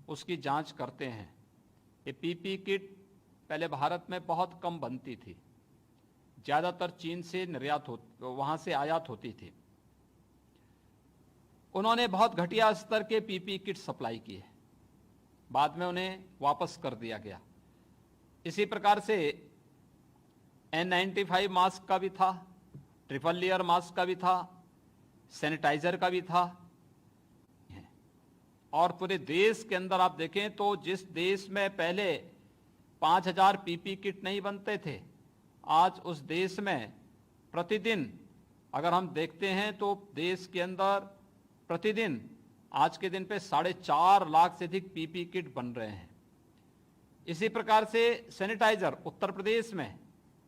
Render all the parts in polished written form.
उसकी जांच करते हैं। ये पीपी किट पहले भारत में बहुत कम बनती थी, ज़्यादातर चीन से निर्यात वहाँ से आयात होती थी। उन्होंने बहुत घटिया स्तर के पीपी किट सप्लाई किए, बाद में उन्हें वापस कर दिया गया। इसी प्रकार से N95 मास्क का भी था, ट्रिपल लेयर मास्क का भी था, सैनिटाइजर का भी था। और पूरे देश के अंदर आप देखें तो जिस देश में पहले 5000 पीपी किट नहीं बनते थे, आज उस देश में प्रतिदिन अगर हम देखते हैं तो देश के अंदर प्रतिदिन आज के दिन पे 4.5 लाख से अधिक पीपी किट बन रहे हैं। इसी प्रकार से सैनिटाइजर उत्तर प्रदेश में,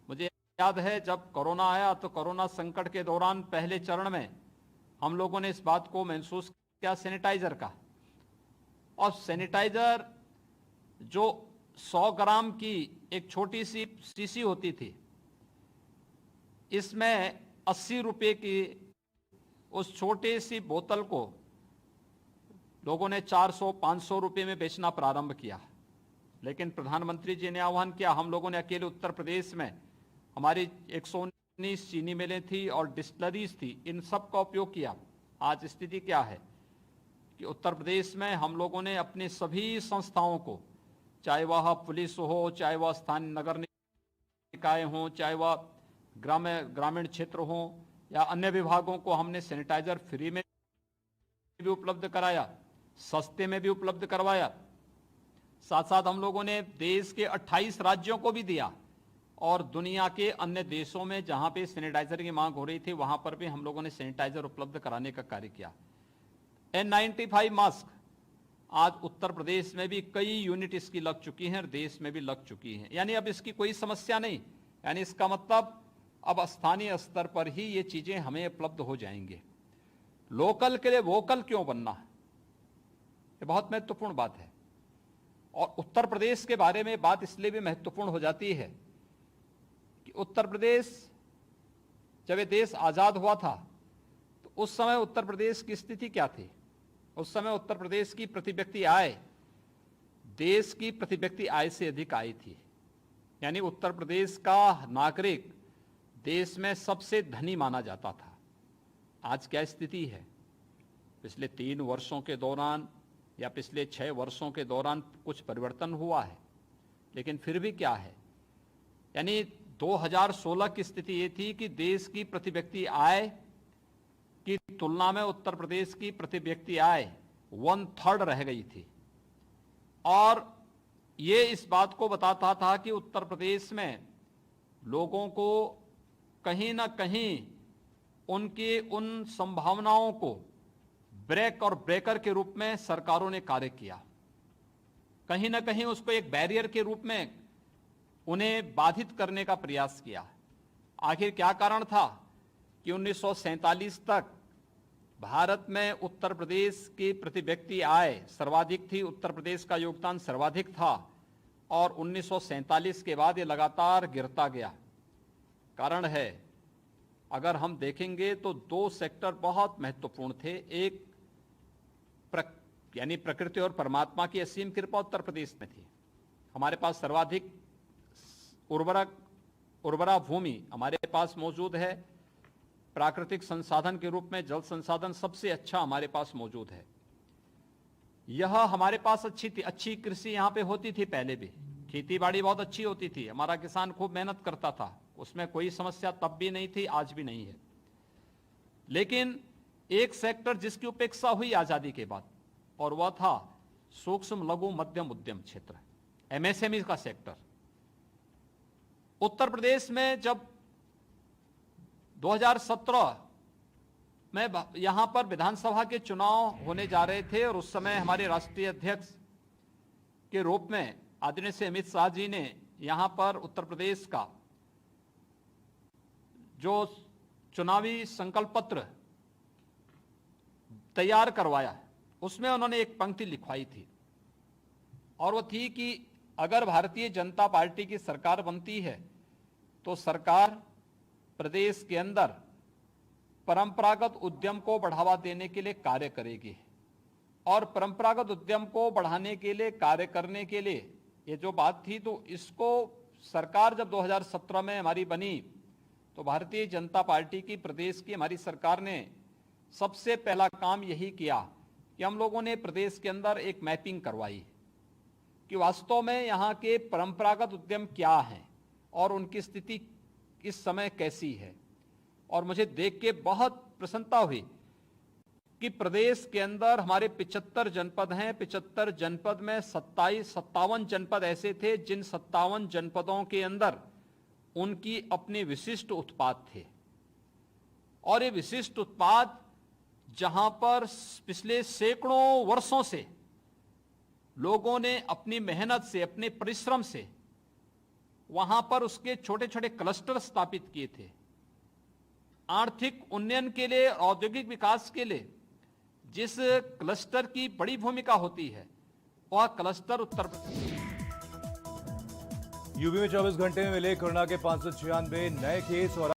मुझे याद है जब कोरोना आया तो कोरोना संकट के दौरान पहले चरण में हम लोगों ने इस बात को महसूस किया सैनिटाइजर का। और सैनिटाइजर जो 100 ग्राम की एक छोटी सी शीशी होती थी, इसमें 80 रुपये की उस छोटी सी बोतल को लोगों ने 400-500 रुपये में बेचना प्रारंभ किया। लेकिन प्रधानमंत्री जी ने आह्वान किया, हम लोगों ने अकेले उत्तर प्रदेश में हमारी 119 चीनी मिलें थी और डिस्टिलरीज थी, इन सब का उपयोग किया। आज स्थिति क्या है कि उत्तर प्रदेश में हम लोगों ने अपने सभी संस्थाओं को, चाहे वह पुलिस हो, चाहे वह स्थानीय नगर निकाय हो, चाहे वह ग्रामीण क्षेत्र हो या अन्य विभागों को, हमने सैनिटाइजर फ्री में भी उपलब्ध कराया, सस्ते में भी उपलब्ध करवाया। साथ साथ हम लोगों ने देश के 28 राज्यों को भी दिया और दुनिया के अन्य देशों में जहां पे सैनिटाइजर की मांग हो रही थी वहां पर भी हम लोगों ने सैनिटाइजर उपलब्ध कराने का कार्य किया। N95 मास्क आज उत्तर प्रदेश में भी कई यूनिट इसकी लग चुकी हैं और देश में भी लग चुकी हैं, यानी अब इसकी कोई समस्या नहीं। यानी इसका मतलब अब स्थानीय स्तर पर ही ये चीजें हमें उपलब्ध हो जाएंगे। लोकल के लिए वोकल क्यों बनना है, ये बहुत महत्वपूर्ण बात है। और उत्तर प्रदेश के बारे में बात इसलिए भी महत्वपूर्ण हो जाती है कि उत्तर प्रदेश जब ये देश आजाद हुआ था तो उस समय उत्तर प्रदेश की स्थिति क्या थी? उस समय उत्तर प्रदेश की प्रति व्यक्ति आय देश की प्रति व्यक्ति आय से अधिक आई थी। यानी उत्तर प्रदेश का नागरिक देश में सबसे धनी माना जाता था। आज क्या स्थिति है? पिछले 3 वर्षों के दौरान या पिछले 6 वर्षों के दौरान कुछ परिवर्तन हुआ है, लेकिन फिर भी क्या है, यानी 2016 की स्थिति ये थी कि देश की प्रति व्यक्ति आय की तुलना में उत्तर प्रदेश की प्रति व्यक्ति आय 1/3 रह गई थी। और ये इस बात को बताता था कि उत्तर प्रदेश में लोगों को कहीं ना कहीं उनकी उन संभावनाओं को ब्रेक और ब्रेकर के रूप में सरकारों ने कार्य किया। कहीं ना कहीं उसको एक बैरियर के रूप में उन्हें बाधित करने का प्रयास किया। आखिर क्या कारण था कि 1947 तक भारत में उत्तर प्रदेश की प्रति व्यक्ति आय सर्वाधिक थी, उत्तर प्रदेश का योगदान सर्वाधिक था और 1947 के बाद ये लगातार गिरता गया। कारण है, अगर हम देखेंगे तो 2 सेक्टर बहुत महत्वपूर्ण थे। एक यानी प्रकृति और परमात्मा की असीम कृपा उत्तर प्रदेश में थी। हमारे पास सर्वाधिक उर्वरा भूमि हमारे पास मौजूद है। प्राकृतिक संसाधन के रूप में जल संसाधन सबसे अच्छा हमारे पास मौजूद है। यह हमारे पास अच्छी कृषि यहाँ पे होती थी, पहले भी खेती बाड़ी बहुत अच्छी होती थी, हमारा किसान खूब मेहनत करता था, उसमें कोई समस्या तब भी नहीं थी, आज भी नहीं है। लेकिन एक सेक्टर जिसकी उपेक्षा हुई आजादी के बाद, और वह था सूक्ष्म लघु मध्यम उद्यम क्षेत्र, MSME का सेक्टर। उत्तर प्रदेश में जब 2017 में यहां पर विधानसभा के चुनाव होने जा रहे थे और उस समय हमारे राष्ट्रीय अध्यक्ष के रूप में आदरणीय श्री अमित शाह जी ने यहां पर उत्तर प्रदेश का जो चुनावी संकल्प पत्र तैयार करवाया, उसमें उन्होंने एक पंक्ति लिखवाई थी और वो थी कि अगर भारतीय जनता पार्टी की सरकार बनती है तो सरकार प्रदेश के अंदर परंपरागत उद्यम को बढ़ावा देने के लिए कार्य करेगी। और परंपरागत उद्यम को बढ़ाने के लिए कार्य करने के लिए ये जो बात थी, तो इसको सरकार जब 2017 में हमारी बनी तो भारतीय जनता पार्टी की प्रदेश की हमारी सरकार ने सबसे पहला काम यही किया कि हम लोगों ने प्रदेश के अंदर एक मैपिंग करवाई कि वास्तव में यहाँ के परंपरागत उद्यम क्या हैं और उनकी स्थिति इस समय कैसी है। और मुझे देख के बहुत प्रसन्नता हुई कि प्रदेश के अंदर हमारे 75 जनपद हैं। 75 जनपद में 57 जनपद ऐसे थे जिन 57 जनपदों के अंदर उनकी अपने विशिष्ट उत्पाद थे। और ये विशिष्ट उत्पाद जहां पर पिछले सैकड़ों वर्षों से लोगों ने अपनी मेहनत से, अपने परिश्रम से वहां पर उसके छोटे छोटे क्लस्टर स्थापित किए थे। आर्थिक उन्नयन के लिए, औद्योगिक विकास के लिए जिस क्लस्टर की बड़ी भूमिका होती है वह क्लस्टर उत्तर प्रदेश। यूपी में 24 घंटे में मिले कोरोना के 596 नए केस और